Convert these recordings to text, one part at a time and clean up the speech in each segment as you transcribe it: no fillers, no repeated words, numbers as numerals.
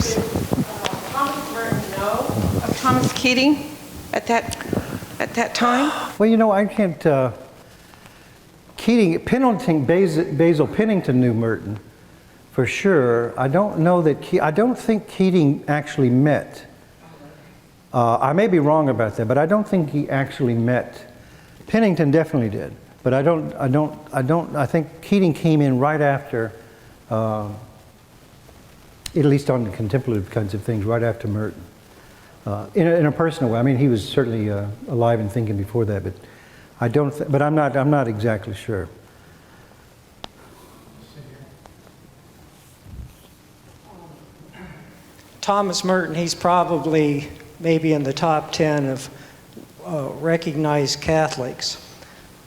Did Thomas Merton know of Thomas Keating at that time? Well, you know, I can't. Basil Pennington knew Merton for sure. I don't know that. I don't think Keating actually met. I may be wrong about that, but I don't think he actually met. Pennington definitely did, but I think Keating came in right after, at least on the contemplative kinds of things, right after Merton. In a personal way. I mean, he was certainly alive and thinking before that, but I don't. But I'm not exactly sure. Thomas Merton, he's probably maybe in the top 10 of recognized Catholics.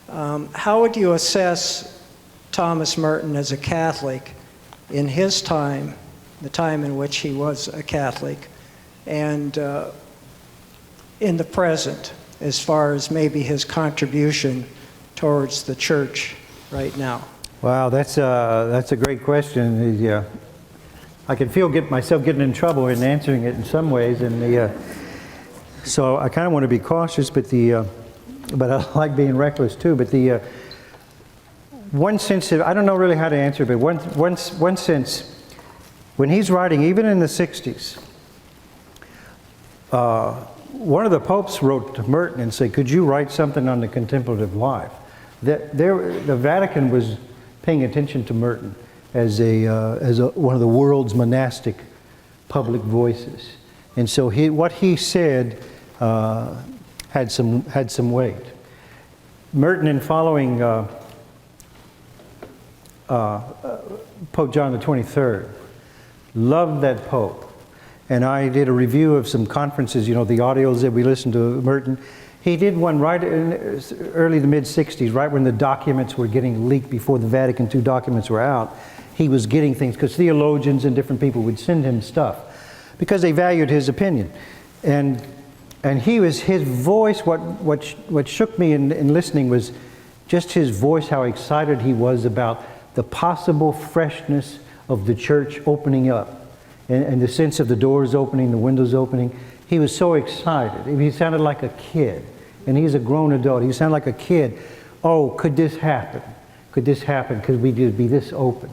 How would you assess Thomas Merton as a Catholic in his time, the time in which he was a Catholic, and in the present, as far as maybe his contribution towards the church right now? Wow, that's a great question. Yeah, I can feel myself getting in trouble in answering it in some ways, and so I kind of want to be cautious, but I like being reckless too. But one sense I don't know really how to answer, but one sense when he's writing, even in the 60s. One of the popes wrote to Merton and said, "Could you write something on the contemplative life?" The Vatican was paying attention to Merton as one of the world's monastic public voices, and so what he said had some weight. Merton, in following Pope John the 23rd, loved that pope. And I did a review of some conferences, you know, the audios that we listened to Merton. He did one right in early to mid-60s, right when the documents were getting leaked before the Vatican II documents were out. He was getting things, because theologians and different people would send him stuff because they valued his opinion. And his voice, what shook me in listening was just his voice, how excited he was about the possible freshness of the church opening up. And the sense of the doors opening, the windows opening. He was so excited. He sounded like a kid. And he's a grown adult. He sounded like a kid. Oh, could this happen? Could this happen? Could we be this open?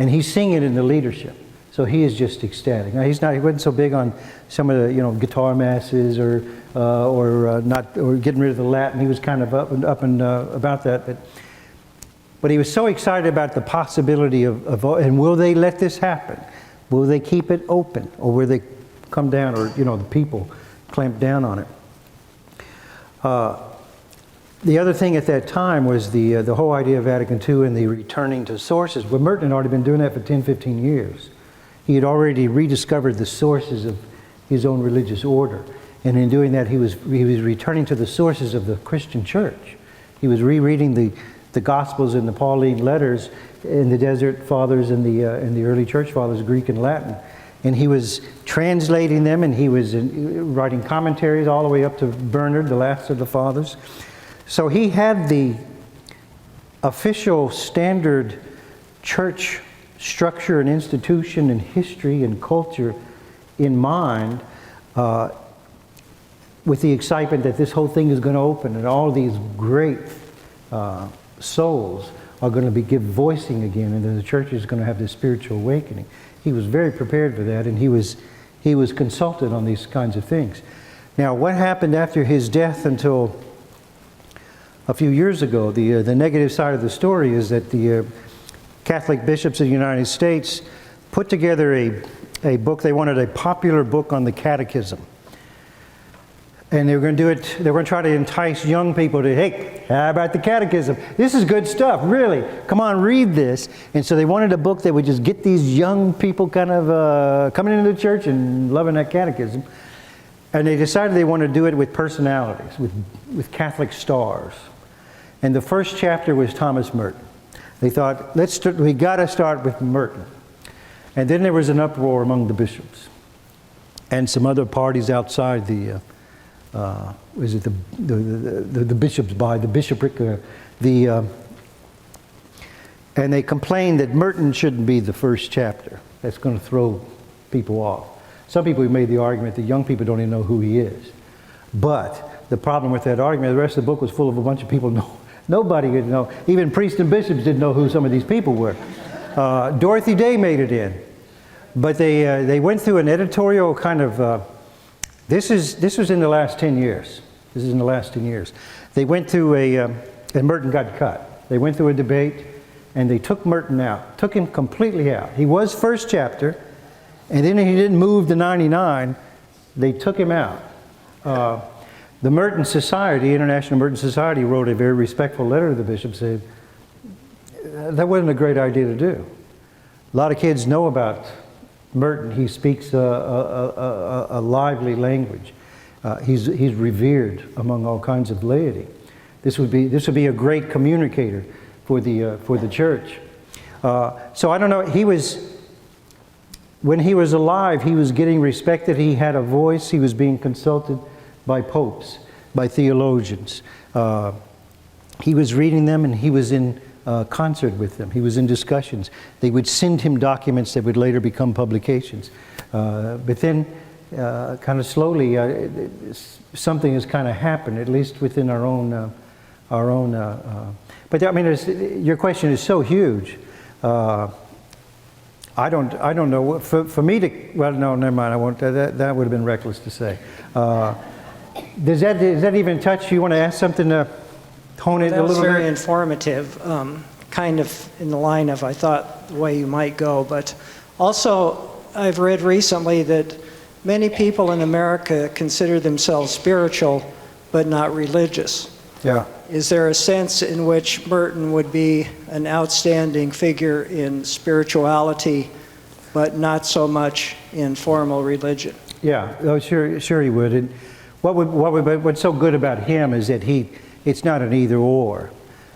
And he's singing in the leadership. So he is just ecstatic. Now he wasn't so big on some of the guitar masses or getting rid of the Latin. He was kind of up and about that. But he was so excited about the possibility of and will they let this happen? Will they keep it open, or will they come down, or the people clamp down on it? The other thing at that time was the whole idea of Vatican II and the returning to sources. Well, Merton had already been doing that for 10, 15 years. He had already rediscovered the sources of his own religious order, and in doing that, he was returning to the sources of the Christian church. He was rereading the Gospels and the Pauline letters in the Desert Fathers and the early Church Fathers, Greek and Latin, and he was translating them, and he was writing commentaries all the way up to Bernard, the last of the Fathers. So he had the official standard church structure and institution and history and culture in mind, with the excitement that this whole thing is going to open and all these great souls are going to be voicing again, and then the church is going to have this spiritual awakening. He was very prepared for that, and he was consulted on these kinds of things. Now, what happened after his death until a few years ago, the negative side of the story is that the Catholic bishops of the United States put together a book. They wanted a popular book on the catechism. And they were going to do it, they were going to try to entice young people to, hey, how about the catechism? This is good stuff, really. Come on, read this. And so they wanted a book that would just get these young people kind of coming into the church and loving that catechism. And they decided they wanted to do it with personalities, with Catholic stars. And the first chapter was Thomas Merton. They thought, we got to start with Merton. And then there was an uproar among the bishops and some other parties outside the bishops' body, the bishopric, and they complained that Merton shouldn't be the first chapter. That's going to throw people off. Some people have made the argument that young people don't even know who he is. But the problem with that argument, the rest of the book was full of a bunch of people nobody could know. Even priests and bishops didn't know who some of these people were. Dorothy Day made it in. But they went through an editorial kind of, this was in the last 10 years. This is in the last 10 years. They went through and Merton got cut. They went through a debate and they took Merton out, took him completely out. He was first chapter, and then he didn't move to 99. They took him out. The Merton Society, International Merton Society, wrote a very respectful letter to the bishop saying, that wasn't a great idea to do. A lot of kids know about Merton. He speaks a lively language. He's revered among all kinds of laity. This would be a great communicator for the church. So I don't know. When he was alive, he was getting respected. He had a voice. He was being consulted by popes, by theologians. He was reading them, and he was in concert with them. He was in discussions. They would send him documents that would later become publications. But then, kind of slowly, something has kind of happened, at least within our own. But I mean, your question is so huge. I don't know. For me to, well, no, never mind. I won't. That would have been reckless to say. Does that even touch? You want to ask something to hone it a little bit? That was very informative, kind of in the line of, I thought, the way you might go. But also, I've read recently that many people in America consider themselves spiritual, but not religious. Yeah. Is there a sense in which Merton would be an outstanding figure in spirituality, but not so much in formal religion? Yeah, oh, sure he would. And what's so good about him is that it's not an either or,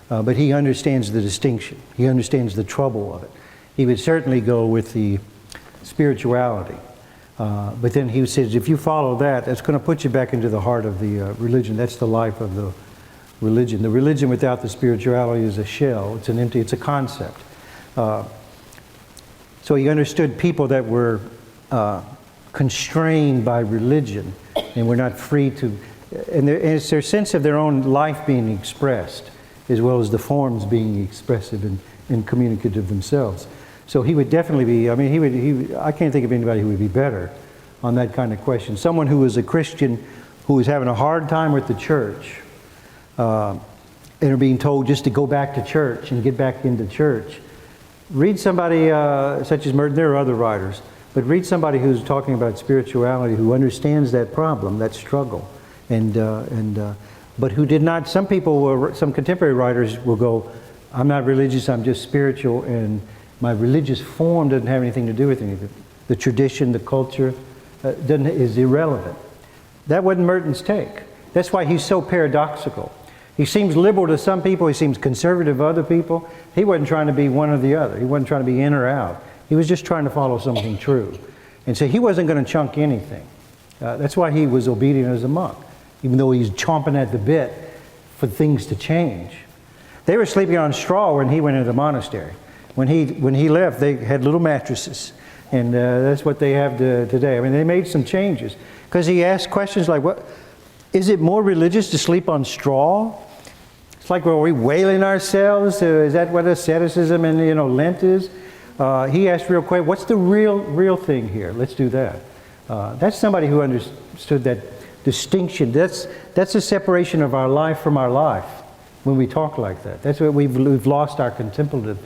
but he understands the distinction. He understands the trouble of it. He would certainly go with the spirituality, but then he says, if you follow that, that's going to put you back into the heart of the religion. That's the life of the religion. The religion without the spirituality is a shell. It's a concept. So he understood people that were constrained by religion and were not free to, and it's their sense of their own life being expressed, as well as the forms being expressive and communicative themselves. So he would definitely be, I mean, I can't think of anybody who would be better on that kind of question. Someone who was a Christian who was having a hard time with the church, and are being told just to go back to church and get back into church. Read somebody such as Merton. There are other writers, but read somebody who's talking about spirituality, who understands that problem, that struggle, but who did not. Some contemporary writers will go, "I'm not religious. I'm just spiritual, and my religious form doesn't have anything to do with anything. The tradition, the culture, is irrelevant." That wasn't Merton's take. That's why he's so paradoxical. He seems liberal to some people, he seems conservative to other people. He wasn't trying to be one or the other. He wasn't trying to be in or out. He was just trying to follow something true. And so he wasn't going to chunk anything. That's why he was obedient as a monk, even though he's chomping at the bit for things to change. They were sleeping on straw when he went into the monastery. When he left, they had little mattresses. And that's what they have today. I mean, they made some changes. Because he asked questions like, "What is it more religious to sleep on straw?" It's like, well, are we wailing ourselves? Is that what asceticism and Lent is? He asked real quick, what's the real thing here? Let's do that. That's somebody who understood that distinction. That's a separation of our life from our life when we talk like that. That's what we've lost our contemplative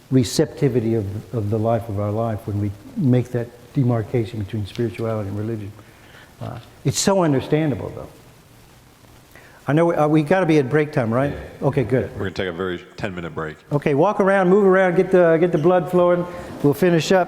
receptivity of the life of our life when we make that demarcation between spirituality and religion. It's so understandable, though. I know we got to be at break time, right? Yeah. Okay, good. We're going to take a very 10-minute break. Okay, walk around, move around, get the blood flowing. We'll finish up.